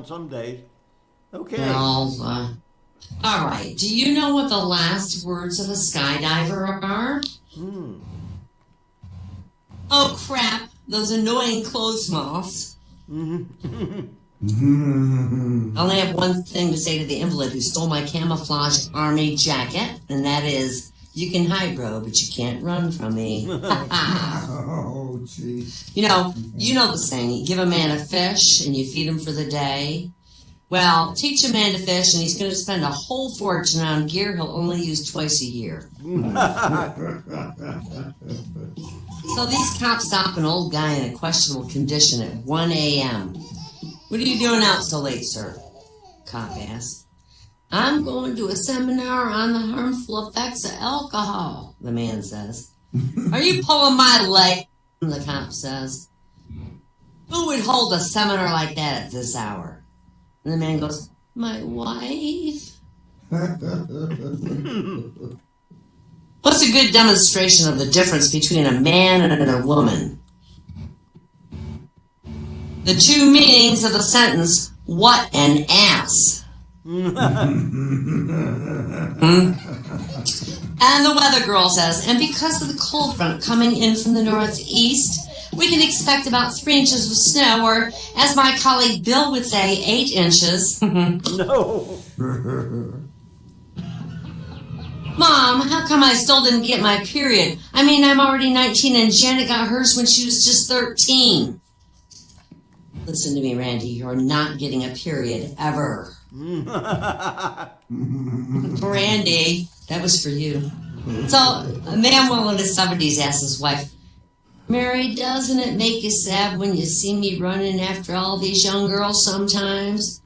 some days. Okay. Well, all right. Do you know what the last words of a skydiver are? Oh, crap. Those annoying clothes moths. I only have one thing to say to the invalid who stole my camouflage army jacket, and that is, you can hide, bro, but you can't run from me. Oh, jeez. You know the saying, you give a man a fish and you feed him for the day. Well, teach a man to fish and he's going to spend a whole fortune on gear he'll only use twice a year. So these cops stop an old guy in a questionable condition at 1 a.m. What are you doing out so late, sir? Cop asks. I'm going to a seminar on the harmful effects of alcohol, the man says. Are you pulling my leg? The cop says. Who would hold a seminar like that at this hour? And the man goes, my wife. What's a good demonstration of the difference between a man and a woman? The two meanings of the sentence, what an ass. And the weather girl says, and because of the cold front coming in from the northeast, we can expect about 3 inches of snow, or as my colleague Bill would say, 8 inches. No. Mom, how come I still didn't get my period? I mean, I'm already 19 and Janet got hers when she was just 13. Listen to me, Randy, you're not getting a period, ever. Randy, that was for you. So, a man well in his 70s asks his wife, Mary, doesn't it make you sad when you see me running after all these young girls sometimes?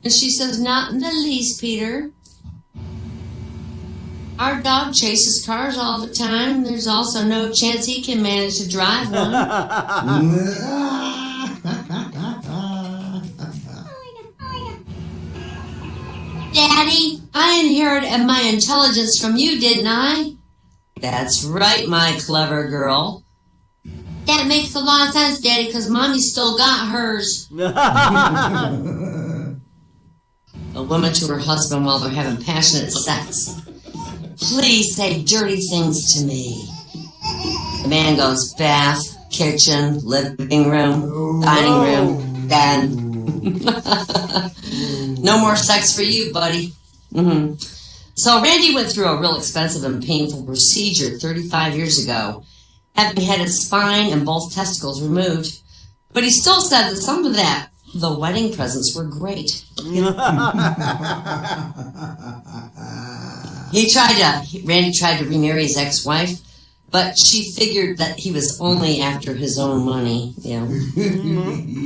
And she says, not in the least, Peter. Our dog chases cars all the time. There's also no chance he can manage to drive one. Daddy, I inherited my intelligence from you, didn't I? That's right, my clever girl. That makes a lot of sense, Daddy, because Mommy still got hers. A woman to her husband while they're having passionate sex. Please say dirty things to me. The man goes, bath, kitchen, living room, dining room, bed. No more sex for you, buddy. So Randy went through a real expensive and painful procedure 35 years ago, having had his spine and both testicles removed. But he still said that some of the wedding presents were great. Randy tried to remarry his ex-wife, but she figured that he was only after his own money. Yeah.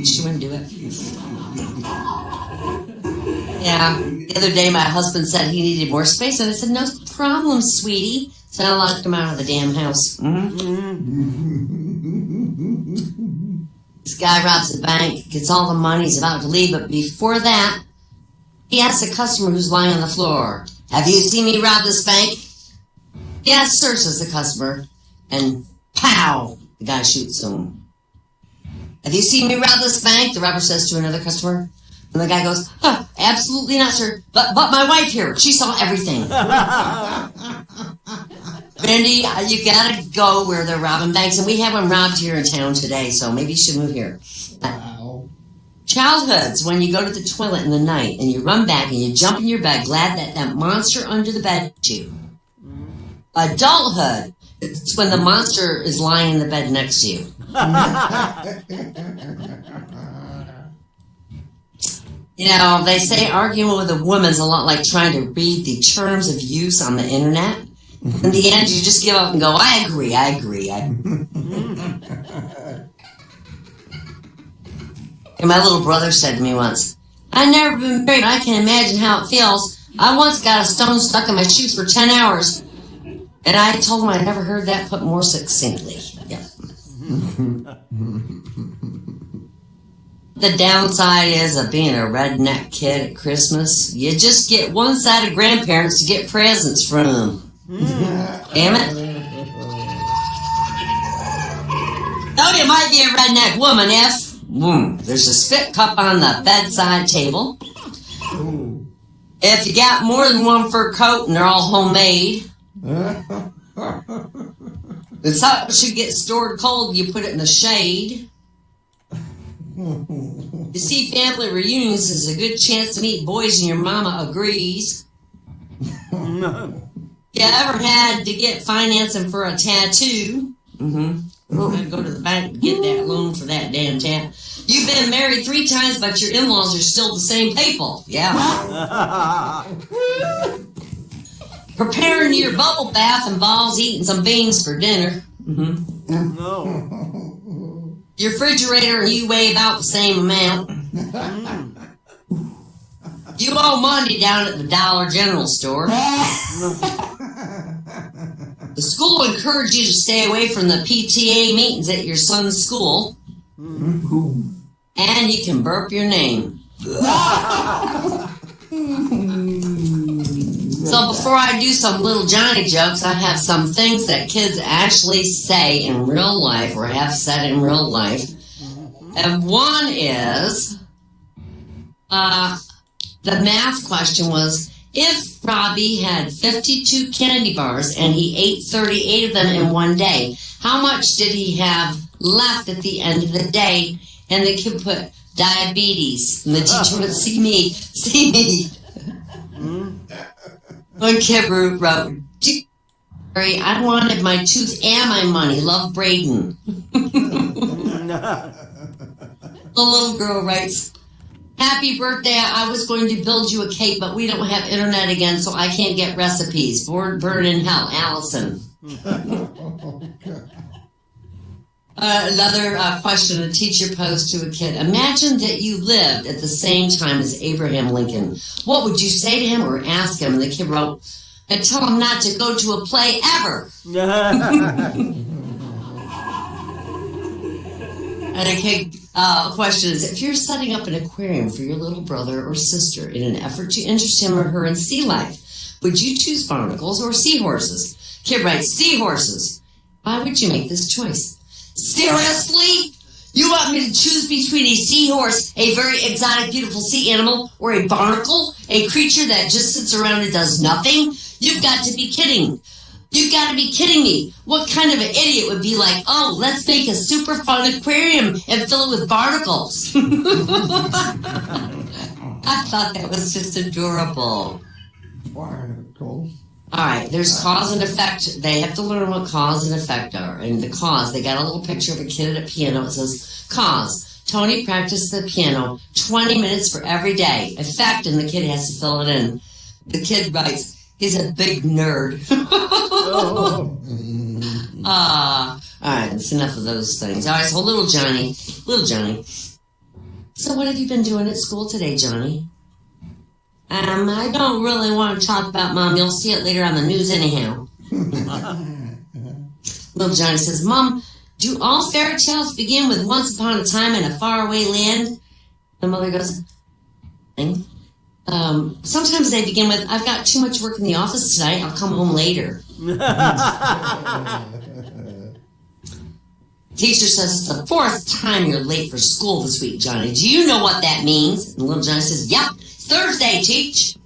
She wouldn't do it. Yeah. The other day my husband said he needed more space, and I said, no problem, sweetie. So I locked him out of the damn house. This guy robs the bank, gets all the money, he's about to leave, but before that, he asks a customer who's lying on the floor, have you seen me rob this bank? Yes, sir, says the customer. And pow, the guy shoots him. Have you seen me rob this bank? The robber says to another customer. And the guy goes, absolutely not, sir. But my wife here, she saw everything. Randy, you gotta go where they're robbing banks, and we have one robbed here in town today, so maybe you should move here. Wow. Childhood's when you go to the toilet in the night, and you run back and you jump in your bed, glad that monster under the bed hit you. Adulthood, it's when the monster is lying in the bed next to you. You know, they say arguing with a woman's a lot like trying to read the terms of use on the internet. In the end, you just give up and go, I agree. And my little brother said to me once, I've never been married, I can't imagine how it feels. I once got a stone stuck in my shoes for 10 hours. And I told him I'd never heard that put more succinctly. Yeah. The downside is of being a redneck kid at Christmas. You just get one side of grandparents to get presents from. Damn it. Oh, you might be a redneck woman, F, There's a spit cup on the bedside table. Ooh. If you got more than one fur coat and they're all homemade, if something should get stored cold, you put it in the shade. You see, family reunions is a good chance to meet boys and your mama agrees. You ever had to get financing for a tattoo? I'd go to the bank to get that loan for that damn tat. You've been married 3 times, but your in-laws are still the same people. Yeah. Preparing your bubble bath involves eating some beans for dinner. No. Your refrigerator and you weigh about the same amount. You owe money down at the Dollar General store. The school encouraged you to stay away from the PTA meetings at your son's school. And you can burp your name. So before I do some little Johnny jokes, I have some things that kids actually say in real life or have said in real life. And one is, the math question was, if Robbie had 52 candy bars and he ate 38 of them in one day, how much did he have left at the end of the day? And the kid put diabetes. And the teacher would see me. One kid wrote, I wanted my tooth and my money. Love, Braden. The little girl writes, happy birthday. I was going to build you a cake, but we don't have internet again, so I can't get recipes. Burn in hell, Allison. Another question a teacher posed to a kid. Imagine that you lived at the same time as Abraham Lincoln. What would you say to him or ask him? And the kid wrote, I'd tell him not to go to a play ever. And a kid question is, if you're setting up an aquarium for your little brother or sister in an effort to interest him or her in sea life, would you choose barnacles or seahorses? Kid writes, seahorses. Why would you make this choice? Seriously? You want me to choose between a seahorse, a very exotic, beautiful sea animal, or a barnacle, a creature that just sits around and does nothing? You've got to be kidding. You've got to be kidding me. What kind of an idiot would be like, oh, let's make a super fun aquarium and fill it with barnacles? I thought that was just adorable. Barnacles. All right, there's cause and effect. They have to learn what cause and effect are. And the cause, they got a little picture of a kid at a piano. It says, cause, Tony practiced the piano 20 minutes for every day. Effect, and the kid has to fill it in. The kid writes, he's a big nerd. All right, that's enough of those things. All right, so little Johnny. So what have you been doing at school today, Johnny? I don't really want to talk about Mom. You'll see it later on the news anyhow. Little Johnny says, Mom, do all fairy tales begin with once upon a time in a faraway land? The mother goes, sometimes they begin with, I've got too much work in the office tonight. I'll come home later. Teacher says, it's the 4th time you're late for school this week, Johnny. Do you know what that means? And little Johnny says, yep, Thursday, teach.